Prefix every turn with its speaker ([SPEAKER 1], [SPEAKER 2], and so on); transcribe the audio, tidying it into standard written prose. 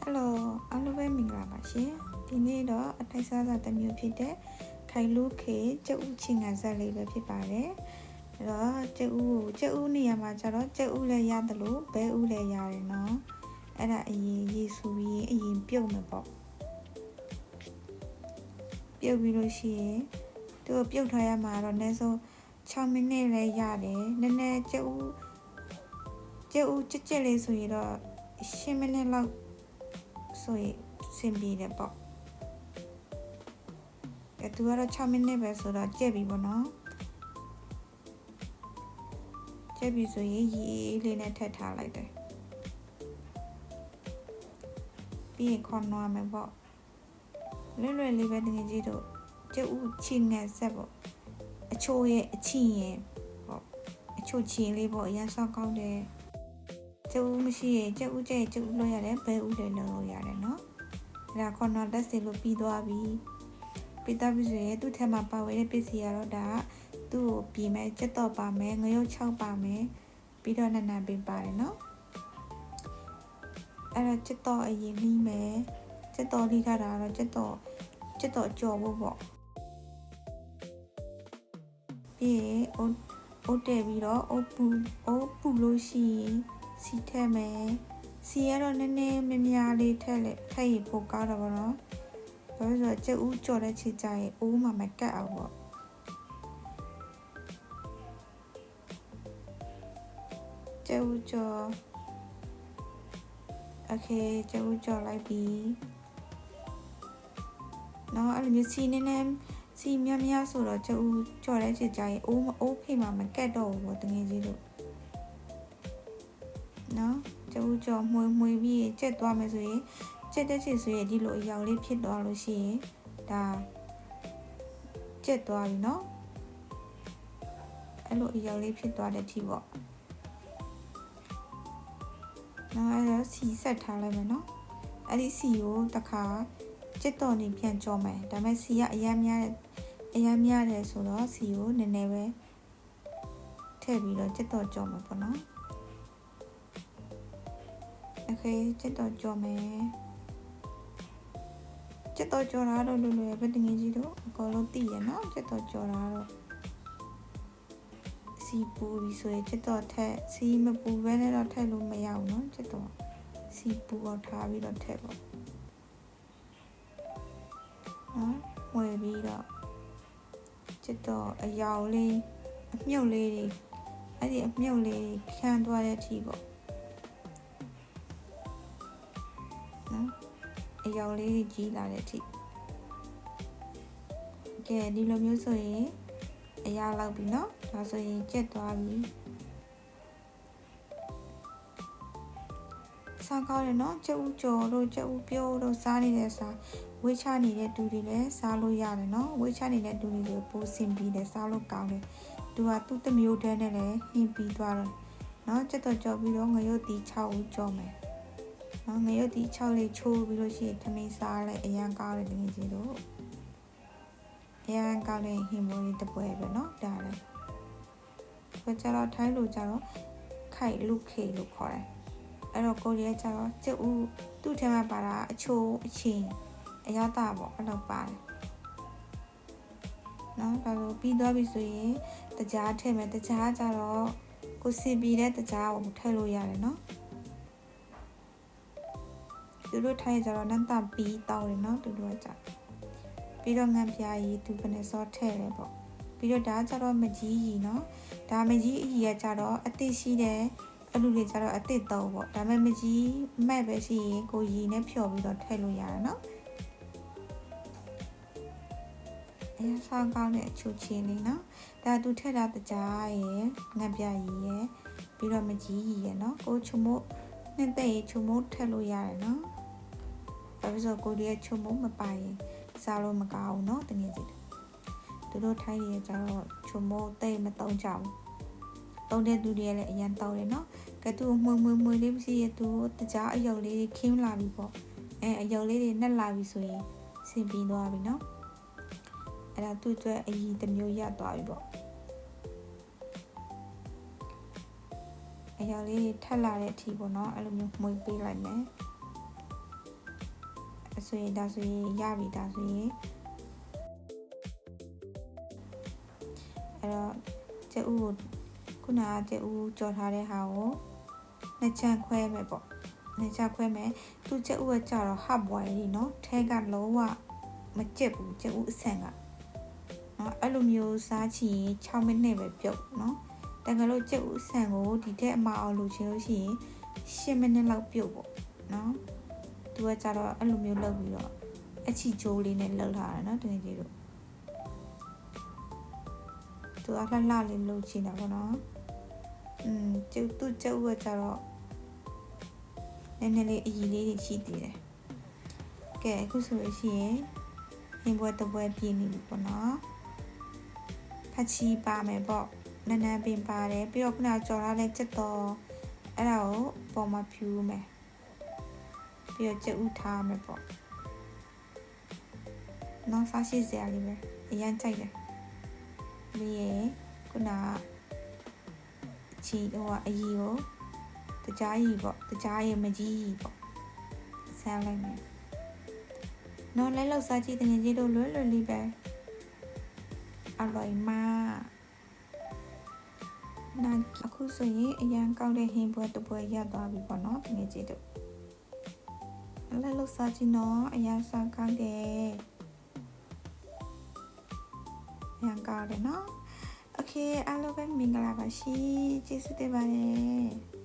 [SPEAKER 1] Hello အားလုံးပဲမင်္ဂလာပါရှင်ဒီနေ့တော့အထိုက်စားစားတစ်မျိုးဖြစ်တဲ့ခိုင်လို့ခေကျုပ်ဦးချင်းငံဆက်လေးပဲဖြစ်ပါတယ်အဲ့တော့ကျုပ်ဦးနေရာမှာကျတော့ကျုပ်ဦးလည်းရတယ်လို့ဘဲဦးလည်းရတယ်နော်အဲ့ဒါအရင်ရေဆူပြီးအရင်ပြုတ်မှာပေါ့ပြုတ်ပြီးလို့ရှိရင်သူပြုတ်ထားရမှာတော့အနည်းဆုံး6မိနစ်လည်းရတယ်နည်းနည်းကျုပ်ဦးကြက်လေးဆိုရင်တော့10မိနစ်လောက်ဆိုရင်စင်ပြေတယ်ပေါ့သူကတော့6မိနစ်ပဲဆိုတော့ကြက်ပြီပေါ့နော်ကြက်ပြီဆိုရင်ရေလေးနဲ့ထည့်ထားလိုက်တယ်ပြီးရင်ခေါ်နှွားမယ်ပေါ့လွယ်လေးပဲတကယ်ကြီးတော့ကျုပ်ဦးချင်းငယ်ဆက်ပေါ့အချိုးရဲ့အချင်းရဲ့ပေါ့အချိုးချင်းလေးပေါ့အရင်ဆောက်ကောင်းတယ်ကျုပ်မရှိရင်ကျုပ်ဦးလို့ရတယ်ဘဲဦးလည်းလုပ်လို့ရတယ်နော်အဲ့ဒါခေါ်နှွားလက်စင်လို့ပြီးသွားပြီပြီးတော့ဆိုရင်သူ့ထဲမှာပါဝဲတဲ့ပစ္စည်းကတော့ဒါသူ့ကိုပြင်မဲ့ကြက်တော့ပါမယ်ငရုတ်6ပါမယ်ပြီးတော့နန်းပင်ပါတယ်နော်အဲ့ဒါကြက်တော့အရင်နှီးမယ်ကြက်တော့လေးခါတာတော့ကြက်တော့ကြော်ဖို့ပေါ့ပြီးရင်အိုးတက်ပြီးတော့အိုးပူလို့ရှိရင်စီထည့်မယ်စီရတော့နည်းနည်းမများလေးထည့်ရင်ပိုကောင်းတော့ဗောနော်ဘာလို့ဆိုတော့ကျုပ်ဦးကြော်တဲ့ချီကြရင်အိုးမှာမကတ်အောင်ပေါ့ကျုပ်ဦးကြော်โอเคကျုပ်ဦးကြော်လိုက်ပြီနော်အဲ့လိုမျိုးစီနည်းနည်းစီများဆိုတော့ကျုပ်ဦးကြော်တဲ့ချီကြရင်အိုးဖိမှာမကတ်တော့ဘူးပေါ့တကယ်ကြီးလို့နော်ကျုပ်ဦးကြော်မှွေပြီးကျက်သွားမယ်ဆိုရင်ကျက်တဲ့ချီဆိုရင်ဒီလိုအရောင်လေးဖြစ်သွားလို့ရှိရင်ဒါကျက်သွားပြီနော်အဲ့လိုအရောင်လေးဖြစ်သွားတဲ့အထိပေါ့နော်အဲ့တော့စီဆက်ထားလိုက်မယ်နော်အဲ့ဒီစီကိုတစ်ခါကျက်တော်နေပြန်ကြောမယ်ဒါပေမဲ့စီကအများများတယ်ဆိုတော့စီကိုနည်းနည်းပဲထည့်ပြီးတော့ကျက်တော်ကြောမယ်ပေါ့နော်โอเคကျက်တော်ကြောမယ်ကျက်တော့ကြော်တာတော့လွယ်ပဲတငယ်ကြီးတို့အကုန်လုံးသိရနော်ကျက်တော့ကြော်တာတော့စီပူပြီးဆိုရင်ကျက်တော့ထက်စီမပူဘဲနဲ့တော့ထည့်လို့မရဘူးနော်ကျက်တော့စီပူအောင်ထားပြီးတော့ထည့်ပေါ့နော်ဝယ်ပြီးတော့ကျက်တော့အယောင်လေးအမြုပ်လေးတွေအဲ့ဒီအမြုပ်လေးခန်းသွားတဲ့အထိပေါ့နော်အယောင်လေးကြီးလာတဲ့အထိကဲဒီလိုမျိုးဆိုရင်အရာလောက်ပြီနော်ဒါဆိုရင်ကျက်သွားပြီစားကောင်းတယ်နော်ကျက်ဦးကြော်တို့ကျက်ဦးပြုတ်တို့စားနေတဲ့စားဝေးချနေတဲ့တူတွေလည်းစားလို့ရတယ်နော်ဝေးချနေတဲ့တူတွေပိုးစင်ပြီးတယ်စားလို့ကောင်းတယ်သူကသူ့တမျိုးတည်းနဲ့လည်းဟင်းပြီးသွားတယ်နော်ကျက်တော့ကြော်ပြီးတော့ငရုတ်တီ6ဦးကြော်မယ်နော်ငရုတ်တီ6လေးချိုးပြီးလို့ရှိရင်သမင်းစားလိုက်အရန်ကောင်းတယ်တကယ်ကြီးတို့အရန်ကောင်းတဲ့ဟင်းမိုးလေးတစ်ပွဲပဲเนาะဒါလည်းဆိုကြတော့ထိုင်းလိုကြတော့ခိုင်လုခေလို့ခေါ်တယ်အဲ့တော့ကိုရီးယားကြတော့ကျုပ်ဦးသူ့ထဲမှာပါတာအချိုးအချင်းအရသာပေါ့အဲ့လိုပါတယ်เนาะဒါဆိုပြီးသွားပြီဆိုရင်တကြားထည့်မယ်တကြားကြတော့ကိုစီပီတဲ့တကြားကိုထည့်လို့ရတယ်เนาะသူတို့ထိုင်းကြတော့နန်းတပီတောင်းတယ်เนาะသူတို့ကကြပြီးတော့ငံပြားကြီးသူကနေစောထည့်တယ်ပေါ့ပြီးတော့ဒါကြတော့မကြီးကြီးเนาะဒါမကြီးအကြီးရကြတော့အသစ်ရှိတယ်အလူလေးကြတော့အသစ်တော့ပေါ့ဒါပေမဲ့မကြီးမက်ပဲရှိရင်ကိုရီနဲ့ဖြော်ပြီးတော့ထည့်လို့ရတယ်เนาะအရင်စားကောင်းတဲ့အချိုချင်းလေးเนาะဒါသူထည့်တာတကြားရယ်ငံပြားကြီးရယ်ပြီးတော့မကြီးကြီးရယ်เนาะကိုချုံမို့နဲ့တဲ့ချုံမို့ထည့်လို့ရတယ်เนาะဘာလို့ဆိုကိုရီရဲ့ချုံမို့မပါရင်စားလို့မကောင်းဘူးเนาะတကယ်ကြီးသူတို့ထိုင်းရကြတော့ချုံမို့တိတ်မတုံးကြဘူးတုံးတဲ့သူတွေလည်းအရင်တောင်းတယ်เนาะကဲသူမွေလေးမရှိရသူတကြားအယုတ်လေးခင်းလာပြီပေါ့အယုတ်လေးတွေနှက်လာပြီဆိုရင်ဆင်ပြီးသွားပြီเนาะအဲ့ဒါသူ့အတွက်အကြီးတစ်မျိုးရသွားပြီပေါ့အယုတ်လေးထက်လာတဲ့အထိပေါ့เนาะအဲ့လိုမျိုးမွေပေးလိုက်မယ် ဆိုရင်ဒါဆိုရင်ရပြီဒါဆိုရင်အဲ့တော့ကျဥကိုခုနကကျဥကြော်ထားတဲ့ဟာကိုနှစ်ချမ်းခွဲမယ်ပေါ့နှစ်ချမ်းခွဲမယ်သူကျဥကကြတော့ half boil လေးเนาะထဲကလုံးဝမကျက်ဘူးကျဥအဆန်ကเนาะအဲ့လိုမျိုးစားချင်ရင်6မိနစ်ပဲပြုတ်เนาะတကယ်လို့ကျဥအဆန်ကိုဒီထက်အမအောင်လုပ်ချင်လို့ရှိရင်10မိနစ်လောက်ပြုတ်ပေါ့เนาะသူကကြတော့အဲ့လိုမျိုးလုပ်ပြီးတော့အချီချိုးလေးနဲ့လှုပ်ထားတာเนาะတကယ်ကြီးတို့သူအလှလှလေးလုပ်ချင်တာပေါ့နော်ကျသူ့ကျုပ်ကကြတော့နည်းနည်းလေးအကြီးလေးတွေရှိသေးတယ်ကဲအခုဆိုလို့ရှိရင်ဟင်းပွဲတစ်ပွဲပြည့်နေပြီပေါ့နော်ဖတ်ချီပါမယ်ပေါ့နန်းနန်းပင်ပါတယ်ပြီးတော့ခုနကြော်ထားတဲ့ချက်တော်အဲ့ဒါကိုပေါ်မှာဖြူမယ်ပြီးတော့ကျဥထားမယ်ပေါ့နော်စားရှိစရာလေးပဲအရင်ကြိုက်တယ်ပြီးရင်ခုနချီတော့အကြီးကိုတကြားကြီးပေါ့တကြားရဲ့မကြီးကြီးပေါ့ဆန်းလိုက်မယ်နော်လဲလောက်စားကြည့်တကယ်ကြီးတို့လွယ်လွယ်လေးပဲอร่อยมากနာအခုဆိုရင်အရန်ကောင်းတဲ့ဟင်းပွဲတစ်ပွဲရသွားပြီပေါ့နော်တကယ်ကြီးတို့လဲလောက်စားကြည့်နော်အရန်စားကောင်းတယ်အရန်ကောင်းတယ်နော်โอเคအားလုံးပဲမင်္ဂလာပါရှင်ကျေးဇူးတင်ပါတယ်